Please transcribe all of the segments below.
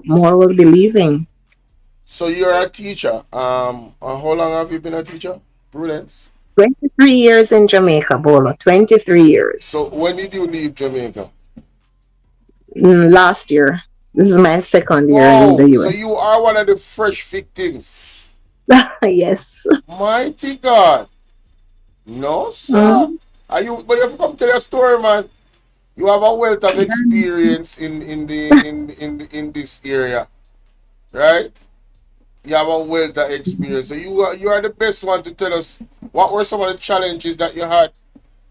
more will be leaving. So you're a teacher. How long have you been a teacher? Prudence. 23 years in Jamaica, Bolo. 23 years. So when did you leave Jamaica? Last year. This is my second year in the Wow. So US. you are one of the fresh victims. Yes. Mighty God. No, sir. Mm. Are you? But you have to come tell your story, man. You have a wealth of experience in this area, right? You have a wealth of experience. So you are the best one to tell us what were some of the challenges that you had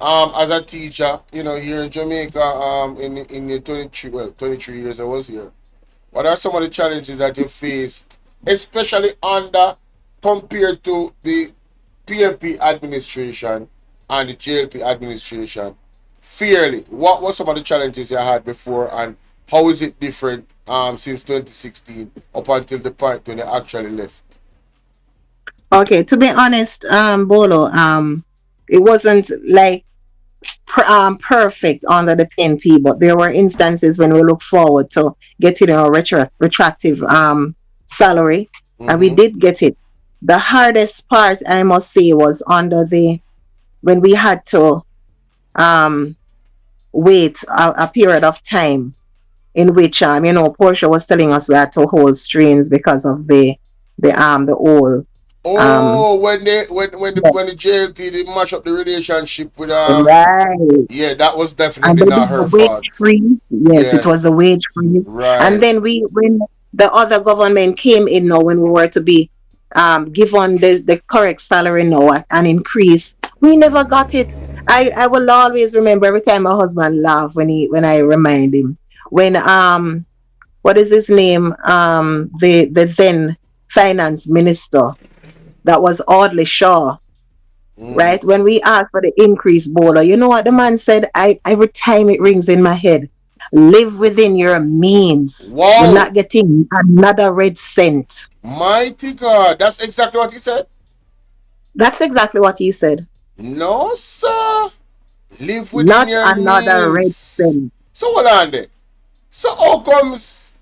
as a teacher, here in Jamaica, in your 23 years I was here. What are some of the challenges that you faced, especially under compared to the PNP administration and the JLP administration? Fairly, what were some of the challenges you had before, and how is it different since 2016 up until the point when you actually left? Okay, to be honest, Bolo, it wasn't like perfect under the PNP, but there were instances when we look forward to getting our retroactive salary, and we Mm-hmm. did get it. The hardest part, I must say, was under the when we had to um, wait a period of time in which Portia was telling us we had to hold strains because of the old um Oh, when the JLP did mash up the relationship with right. yeah, that was And definitely they not did the her wage fault. freeze. Yes, it Yeah, was a wage freeze. And right. then when the other government came in now, when we were to be given the correct salary now at an increase, we never got it. I will always remember every time my husband laugh when I remind him when what is his name the then finance minister, that was Audley Shaw, Mm. right? When we asked for the increase, Bowler, you know what the man said? Every time it rings in my head, live within your means. You're Wow, not getting another red cent. mighty God, that's exactly what he said. That's exactly what he said. No, sir. Live within Not your another red means. cent. So hold on there. So how comes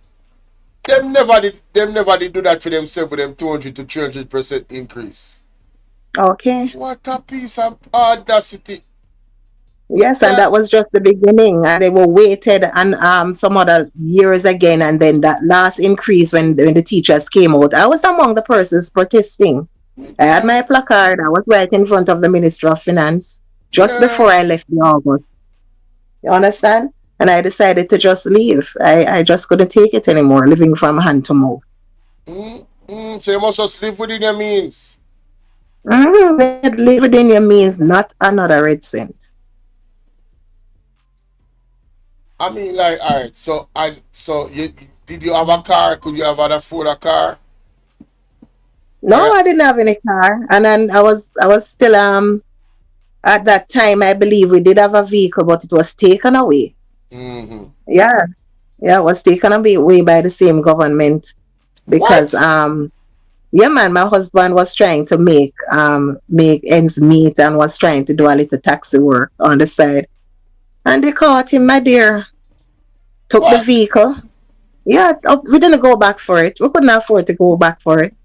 them never did do that for themselves with them 200 to 300% increase? Okay. What a piece of audacity. Yes, and That that was just the beginning. And they were waited and some other years again. And then that last increase when the teachers came out, I was among the persons protesting. I had my that placard. I was right in front of the Minister of Finance just yeah. before I left the August. You understand? And I decided to just leave. I just couldn't take it anymore, living from hand to mouth. So you must just live within your means. Live within your means, not another red cent. I mean, like, all right. So you did you have a car? Could you have afford a car? No, Right. I didn't have any car. And then I was still at that time I believe we did have a vehicle, but it was taken away. Mm-hmm. Yeah. Yeah, it was taken away by the same government because What? yeah, man, my husband was trying to make ends meet and was trying to do a little taxi work on the side. And they caught him, my dear, took the What? vehicle. Yeah, we didn't go back for it. We couldn't afford to go back for it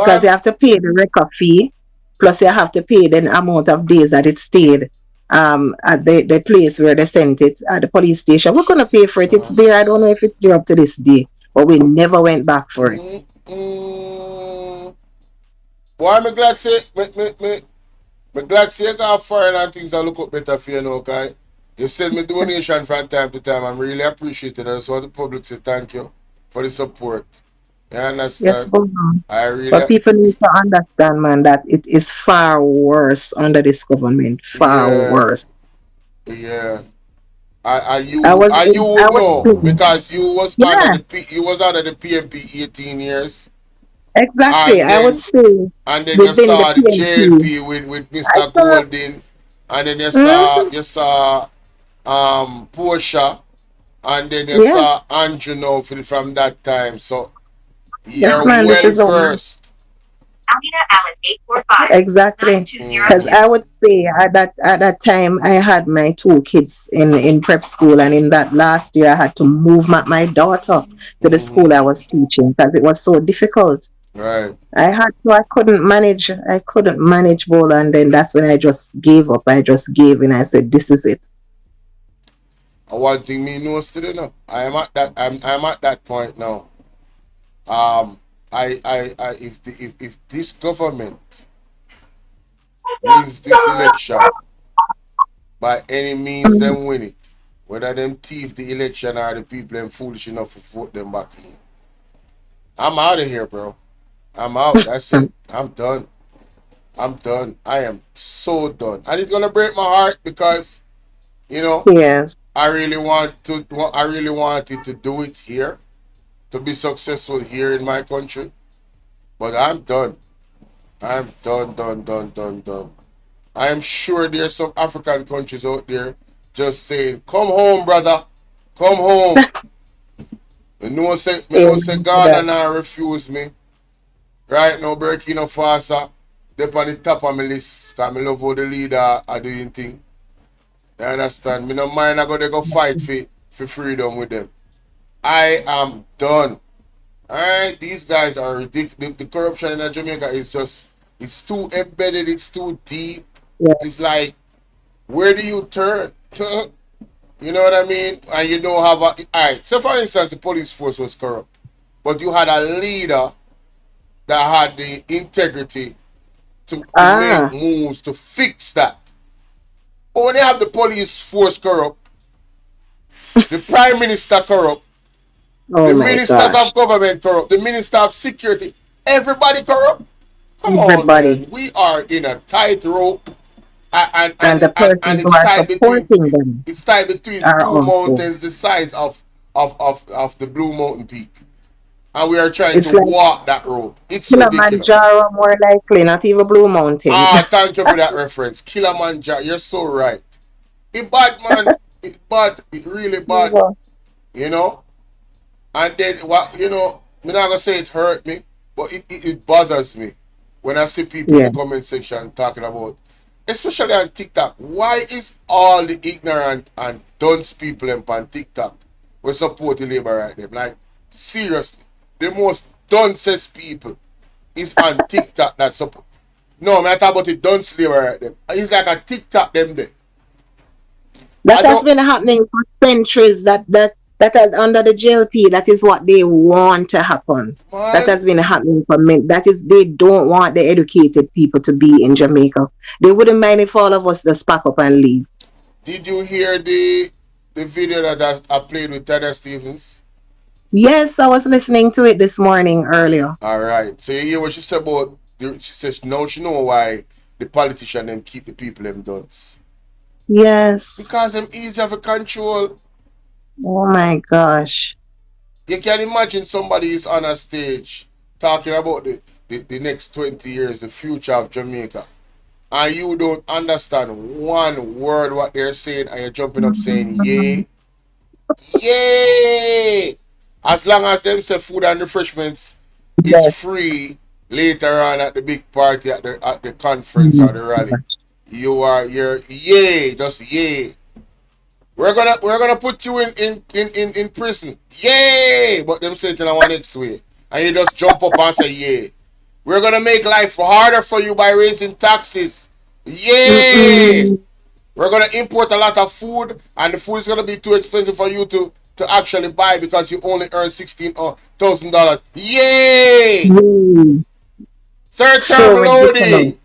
because What? you have to pay the record fee, plus you have to pay the amount of days that it stayed at the place where they sent it at the police station. We couldn't pay for it. It's there. I don't know if Jesus. it's there up to this day, but we never went back for it. Mm-mm. Boy, I'm glad say me glad say you got foreign and things that look up better for you now, okay? You send me donation from time to time. I'm really appreciated. I just want the public to thank you for the support. You Yes, understand? but, I really, but people need to understand, man, that it is far worse under this government. Far yeah, worse. yeah. I I you was I you I would was know saying, because yeah, you was under the PNP 18 years, exactly. and I would then say you within the saw the PNP. JLP with I Mr. saw. Golding, and then you saw Mm, you saw Portia, and then you yes, saw Andrew now from that time. So yes, you're man. This well is over. versed. Exactly. Because I would say at that time I had my two kids in prep school, and in that last year I had to move my daughter to the Mm-hmm. school I was teaching because it was so difficult. Right. I couldn't manage Bolo, and then that's when I just gave up. I just gave in. I said, this is it. And one thing me knows today now, I'm at that point now. If this government wins this election by any means, them win it. Whether them thief the election or the people them foolish enough to vote them back in. I'm out of here, bro. I'm out. That's it. I'm done. I'm done. I am so done. And it's gonna break my heart because, you know, Yes. I really want to. I really wanted to do it here, to be successful here in my country. But I'm done. I'm done, done, done, done, done. I am sure there's some African countries out there just saying, "Come home, brother. Come home." Me know say Amen to Ghana that. now refuse me. Right now, Burkina Faso, they're on the top of my list. Cause me love how the leader are doing thing. You understand? Me no mind I go fight for freedom with them. I am done. Alright, these guys are ridiculous. The corruption in Jamaica is just, it's too embedded, it's too deep. Yeah. It's like, where do you turn? You know what I mean? And you don't have a, alright. So for instance, the police force was corrupt, but you had a leader that had the integrity to make Ah, moves to fix that. But when you have the police force corrupt, the prime minister corrupt, oh the my ministers gosh. of government corrupt, the minister of security, everybody corrupt. Come on, Everybody. man. We are in a tight rope, and And the and persons who are supporting them it's tied between are two also. mountains the size of the Blue Mountain Peak, and we are trying to It's like walk that road. It's ridiculous. Kilimanjaro more likely, not even Blue Mountains. Ah, thank you for that reference, Kilimanjaro. You're so right. It bad, man. It bad. It really bad. Yeah. You know. And then what? You know, I'm not gonna say it hurt me, but it bothers me when I see people in Yeah. the comment section talking about, especially on TikTok. Why is all the ignorant and dunce people on TikTok we support the labor right them? Like seriously, the most duncest people is on TikTok that support. No, I'm talking about the dunce labor right them. It's like a TikTok them there. That I has don't, been happening for centuries. That is under the JLP. That is what they want to happen. That man. has been happening for many. That is, they don't want the educated people to be in Jamaica. They wouldn't mind if all of us just pack up and leave. Did you hear the video that I played with Tada Stevens? Yes, I was listening to it this morning earlier. All right. So you hear what she said about? She says no. She know why the politician them keep the people them dunce Yes. because them easy of a control. Oh my gosh. You can imagine somebody is on a stage talking about the next 20 years, the future of Jamaica, and you don't understand one word what they're saying, and you're jumping up saying Mm, yay, yay. As long as them say food and refreshments is yes. free later on at the big party at the conference or Mm, the rally, you're yay, just yay. We're gonna put you in prison. Yay! But them say it in one next way. And you just jump up and say yay. We're gonna make life harder for you by raising taxes. Yay! mm-mm. We're gonna import a lot of food, and the food is gonna be too expensive for you to actually buy because you only earn $16,000. Yay! Mm. Third term So ridiculous. loading.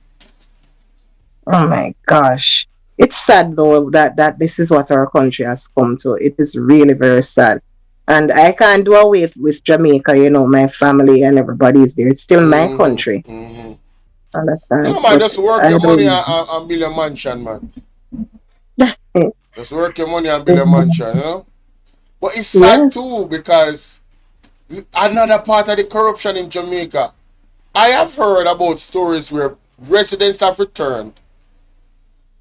Oh my gosh. It's sad though that this is what our country has come to. It is really very sad. And I can't do away with Jamaica, my family and everybody is there. It's still my Mm-hmm. country. Mm-hmm. No Understand? man, But just work I your money don't. and build a mansion, man. Just work your money and build a mansion. But it's sad Yes. too because another part of the corruption in Jamaica. I have heard about stories where residents have returned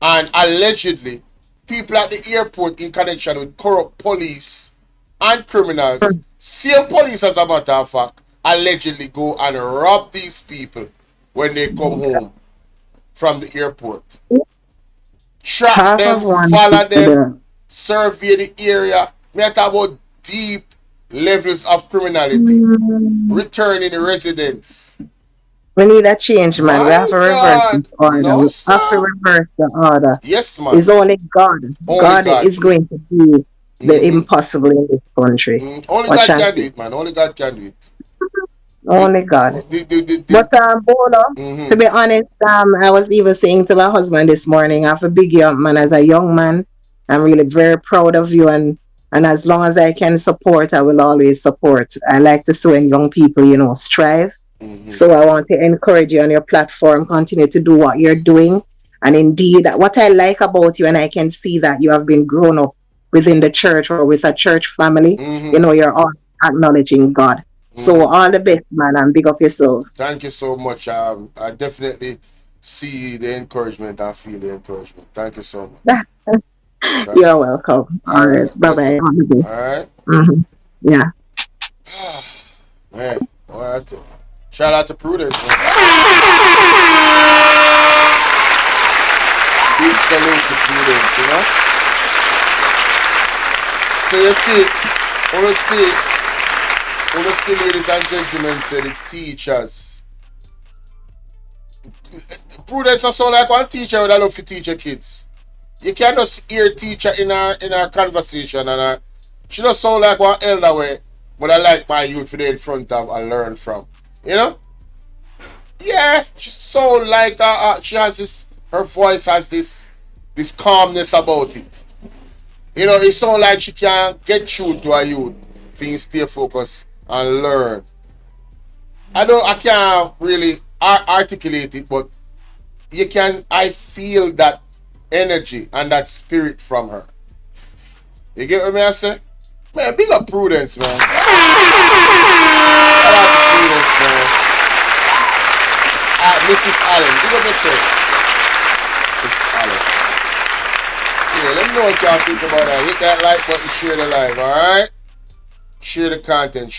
and allegedly people at the airport in connection with corrupt police and criminals, same police as a matter of fact, allegedly go and rob these people. when they come home from the airport. Track Half them, of one follow them, people. survey the area. Me talk about deep levels of criminality. Mm. Returning residents. We need a change, man. We have My to reverse this God. order. No, We have to sir. reverse the order. Yes, man. It's only God. Only God God. is going to do the Mm-hmm. impossible in this country. Only Watch God and can do see. it, man. Only God can do it. The, Only God. the, But Bolo, to mm-hmm. be honest, I was even saying to my husband this morning, I have a big young man as a young man. I'm really very proud of you, and as long as I can support, I will always support. I like to see when young people, strive. Mm-hmm. So I want to encourage you on your platform, continue to do what you're doing. And indeed, what I like about you, and I can see that you have been grown up within the church or with a church family, Mm-hmm. you're all acknowledging God. So Mm-hmm. all the best, man, and big up yourself. Thank you so much. I definitely see the encouragement and feel the encouragement. Thank you so much. Thank You're you. welcome. All All right. right. Bye Bless bye. up. All the best. All right. Yeah. Man, boy, I tell you. Shout out to Prudence, man. Big salute to Prudence, you know? So you see, wanna see, ladies and gentlemen, say the teachers. Prudence not sound like one teacher would love to teach your kids. You can't just hear teacher in our conversation and she just sound like one elder way, but I like my youth to in front of and learn from. You know? Yeah, she sound like she has this. Her voice has this calmness about it. It sound like she can get through to a youth, for stay focused and learn. I can't really articulate it, but you can. I feel that energy and that spirit from her. You get what I say? Man, big up Prudence, man. Shout out to Prudence, man. Mrs. Allen, big up yourself, Mrs. Allen. Yeah, let me know what y'all think about that. Hit that like button, share the live, alright? Share the content,